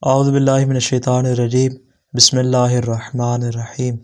اعوذ باللہ من الشیطان الرجیم بسم اللہ الرحمن الرحیم۔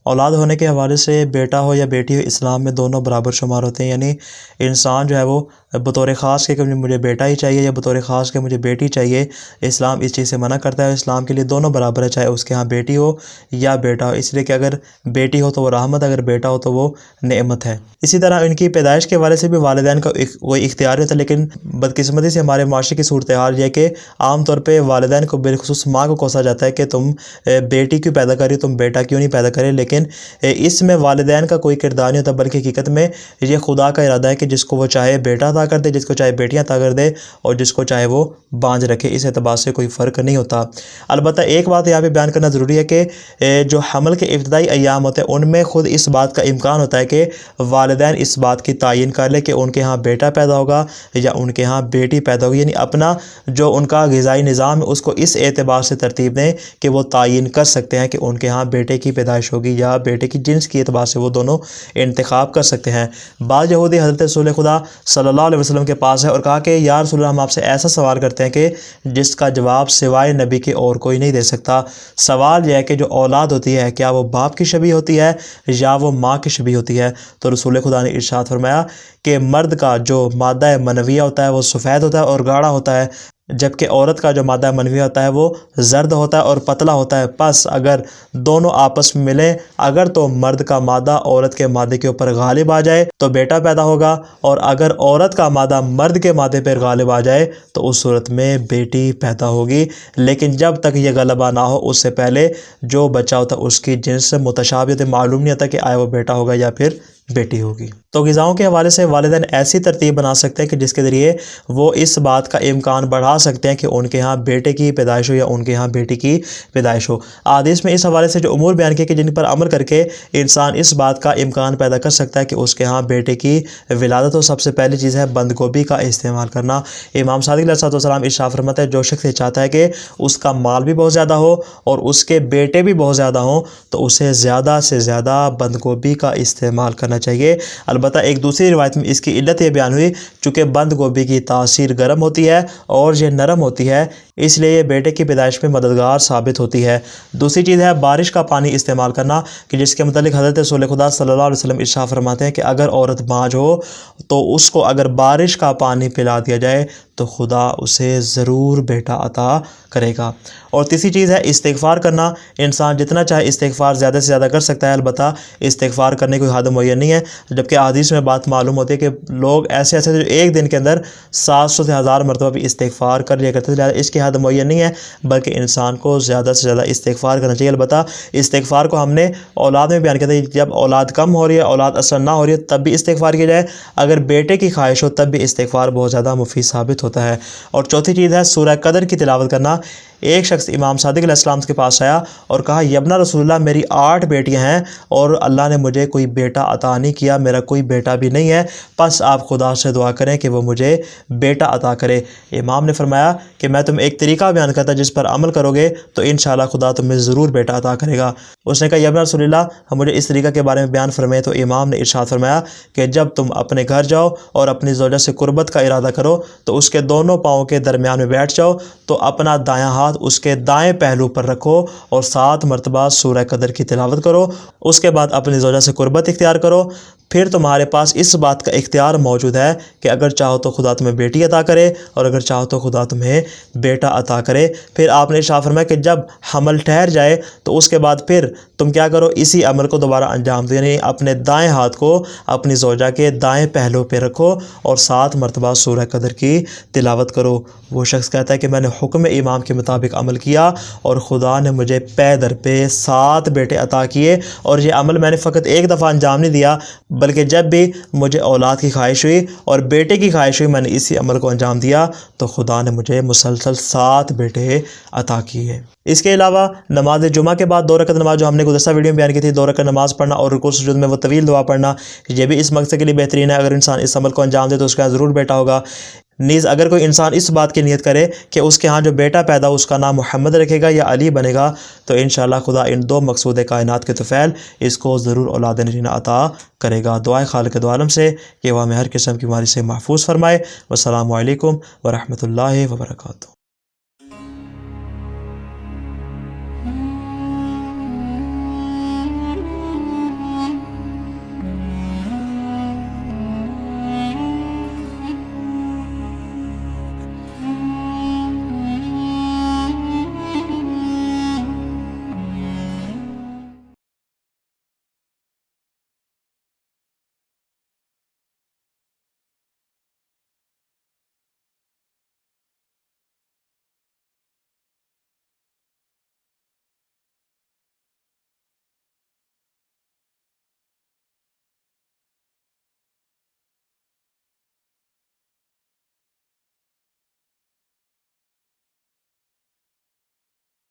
اولاد ہونے کے حوالے سے بیٹا ہو یا بیٹی ہو اسلام میں دونوں برابر شمار ہوتے ہیں، یعنی انسان جو ہے وہ بطور خاص کہ مجھے بیٹا ہی چاہیے یا بطور خاص کہ مجھے بیٹی چاہیے، اسلام اس چیز سے منع کرتا ہے۔ اسلام کے لیے دونوں برابر ہے، چاہے اس کے ہاں بیٹی ہو یا بیٹا ہو، اس لیے کہ اگر بیٹی ہو تو وہ رحمت، اگر بیٹا ہو تو وہ نعمت ہے۔ اسی طرح ان کی پیدائش کے حوالے سے بھی والدین کا کوئی اختیار ہوتا ہے، لیکن بدقسمتی سے ہمارے معاشرے کی صورتحال یہ ہے کہ عام طور پہ والدین کو بالخصوص ماں کو کوسا جاتا ہے کہ تم بیٹی کیوں پیدا کری، تم بیٹا کیوں نہیں پیدا کرے، لیکن اس میں والدین کا کوئی کردار نہیں ہوتا، بلکہ حقیقت میں یہ خدا کا ارادہ ہے کہ جس کو وہ چاہے بیٹا عطا کر دے، جس کو چاہے بیٹیاں عطا کر دے، اور جس کو چاہے وہ بانجھ رکھے، اس اعتبار سے کوئی فرق نہیں ہوتا۔ البتہ ایک بات یہاں پہ بیان کرنا ضروری ہے کہ جو حمل کے ابتدائی ایام ہوتے ہیں ان میں خود اس بات کا امکان ہوتا ہے کہ والدین اس بات کی تعین کر لے کہ ان کے ہاں بیٹا پیدا ہوگا یا ان کے ہاں بیٹی پیدا ہوگی، یعنی اپنا جو ان کا غذائی نظام ہے اس کو اس اعتبار سے ترتیب دیں کہ وہ تعین کر سکتے ہیں کہ ان کے ہاں بیٹے کی پیدائش ہوگی یا بیٹے کی جنس کی اعتبار سے وہ دونوں انتخاب کر سکتے ہیں۔ بعض یہودی حضرت رسول خدا صلی اللہ علیہ وسلم کے پاس ہے اور کہا کہ یا رسول اللہ، ہم آپ سے ایسا سوال کرتے ہیں کہ جس کا جواب سوائے نبی کے اور کوئی نہیں دے سکتا۔ سوال یہ ہے کہ جو اولاد ہوتی ہے کیا وہ باپ کی شبیہ ہوتی ہے یا وہ ماں کی شبیہ ہوتی ہے؟ تو رسول خدا نے ارشاد فرمایا کہ مرد کا جو مادہ منویہ ہوتا ہے وہ سفید ہوتا ہے اور گاڑھا ہوتا ہے، جبکہ عورت کا جو مادہ منویہ ہوتا ہے وہ زرد ہوتا ہے اور پتلا ہوتا ہے۔ پس اگر دونوں آپس میں ملیں، اگر تو مرد کا مادہ عورت کے مادے کے اوپر غالب آ جائے تو بیٹا پیدا ہوگا، اور اگر عورت کا مادہ مرد کے مادے پر غالب آ جائے تو اس صورت میں بیٹی پیدا ہوگی۔ لیکن جب تک یہ غلبہ نہ ہو اس سے پہلے جو بچہ ہوتا ہے اس کی جنس سے متشابہت معلوم نہیں ہوتا کہ آیا وہ بیٹا ہوگا یا پھر بیٹی ہوگی۔ تو غذاؤں کے حوالے سے والدین ایسی ترتیب بنا سکتے ہیں کہ جس کے ذریعے وہ اس بات کا امکان بڑھا سکتے ہیں کہ ان کے ہاں بیٹے کی پیدائش ہو یا ان کے ہاں بیٹی کی پیدائش ہو۔ احادیث میں اس حوالے سے جو امور بیان کیے کہ جن پر عمل کر کے انسان اس بات کا امکان پیدا کر سکتا ہے کہ اس کے ہاں بیٹے کی ولادت ہو، سب سے پہلی چیز ہے بند گوبھی کا استعمال کرنا۔ امام صادق علیہ السلام ارشاد فرماتے ہیں جو شخص یہ چاہتا ہے کہ اس کا مال بھی بہت زیادہ ہو اور اس کے بیٹے بھی بہت زیادہ ہوں تو اسے زیادہ سے زیادہ بند گوبھی کا استعمال کرنا چاہیے۔ البتہ ایک دوسری روایت میں اس کی علت یہ بیان ہوئی چونکہ بند گوبھی کی تاثیر گرم ہوتی ہے اور یہ نرم ہوتی ہے، اس لیے یہ بیٹے کی پیدائش میں مددگار ثابت ہوتی ہے۔ دوسری چیز ہے بارش کا پانی استعمال کرنا، کہ جس کے متعلق حضرت رسول خدا صلی اللہ علیہ وسلم ارشاد فرماتے ہیں کہ اگر عورت بانجھ ہو تو اس کو اگر بارش کا پانی پلا دیا جائے تو خدا اسے ضرور بیٹا عطا کرے گا۔ اور تیسری چیز ہے استغفار کرنا، انسان جتنا چاہے استغفار زیادہ سے زیادہ کر سکتا ہے، البتہ استغفار کرنے کوئی حد معین نہیں ہے، جبکہ احادیث میں بات معلوم ہوتی ہے کہ لوگ ایسے جو ایک دن کے اندر 700 سے 1000 مرتبہ بھی استغفار کر لیا کرتے ہیں، اس کی حد معین نہیں ہے، بلکہ انسان کو زیادہ سے زیادہ استغفار کرنا چاہیے۔ البتہ استغفار کو ہم نے اولاد میں بیان کیا تھا، جب اولاد کم ہو رہی ہے، اولاد اثر نہ ہو رہی ہے تب بھی استغفار کیا جائے، اگر بیٹے کی خواہش ہو تب بھی استغفار بہت زیادہ مفید ثابت ہوتا ہے۔ اور چوتھی چیز ہے سورہ قدر کی تلاوت کرنا۔ ایک شخص امام صادق علیہ السلام کے پاس آیا اور کہا یبنا رسول اللہ، میری 8 بیٹیاں ہیں اور اللہ نے مجھے کوئی بیٹا عطا نہیں کیا، میرا کوئی بیٹا بھی نہیں ہے، پس آپ خدا سے دعا کریں کہ وہ مجھے بیٹا عطا کرے۔ امام نے فرمایا کہ میں تمہیں ایک طریقہ بیان کرتا جس پر عمل کرو گے تو انشاءاللہ خدا تمہیں ضرور بیٹا عطا کرے گا۔ اس نے کہا یبنا رسول اللہ، مجھے اس طریقہ کے بارے میں بیان فرمائے۔ تو امام نے ارشاد فرمایا کہ جب تم اپنے گھر جاؤ اور اپنی زوجہ سے قربت کا ارادہ کرو تو اس کے دونوں پاؤں کے درمیان میں بیٹھ جاؤ، تو اپنا دایاں ہاتھ اس کے دائیں پہلو پر رکھو اور 7 مرتبہ سورہ قدر کی تلاوت کرو، اس کے بعد اپنی زوجہ سے قربت اختیار کرو۔ پھر تمہارے پاس اس بات کا اختیار موجود ہے کہ اگر چاہو تو خدا تمہیں بیٹی عطا کرے اور اگر چاہو تو خدا تمہیں بیٹا عطا کرے۔ پھر آپ نے ارشاد فرمایا کہ جب حمل ٹھہر جائے تو اس کے بعد پھر تم کیا کرو، اسی عمل کو دوبارہ انجام دو، یعنی اپنے دائیں ہاتھ کو اپنی زوجہ کے دائیں پہلو پہ رکھو اور 7 مرتبہ سورہ قدر کی تلاوت کرو۔ وہ شخص کہتا ہے کہ میں نے حکم امام کے مطابق عمل کیا اور خدا نے مجھے پے در پہ 7 بیٹے عطا کیے، اور یہ عمل میں نے فقط ایک دفعہ انجام نہیں دیا بلکہ جب بھی مجھے اولاد کی خواہش ہوئی اور بیٹے کی خواہش ہوئی میں نے اسی عمل کو انجام دیا تو خدا نے مجھے مسلسل 7 بیٹے عطا کیے۔ اس کے علاوہ نماز جمعہ کے بعد 2 رکعت نماز جو ہم نے گزشتہ ویڈیو میں بیان کی تھی، 2 رکعت نماز پڑھنا اور رکوع سجود میں وہ طویل دعا پڑھنا، یہ بھی اس مقصد کے لیے بہترین ہے۔ اگر انسان اس عمل کو انجام دے تو اس کا ضرور بیٹا ہوگا۔ نیز اگر کوئی انسان اس بات کی نیت کرے کہ اس کے ہاں جو بیٹا پیدا ہو اس کا نام محمد رکھے گا یا علی بنے گا تو انشاءاللہ خدا ان 2 مقصود کائنات کے طفیل اس کو ضرور اولاد نرینہ عطا کرے گا۔ دعائے خالق دو عالم سے کہ وہ ہمیں ہر قسم کی بیماری سے محفوظ فرمائے۔ والسلام علیکم ورحمۃ اللہ وبرکاتہ۔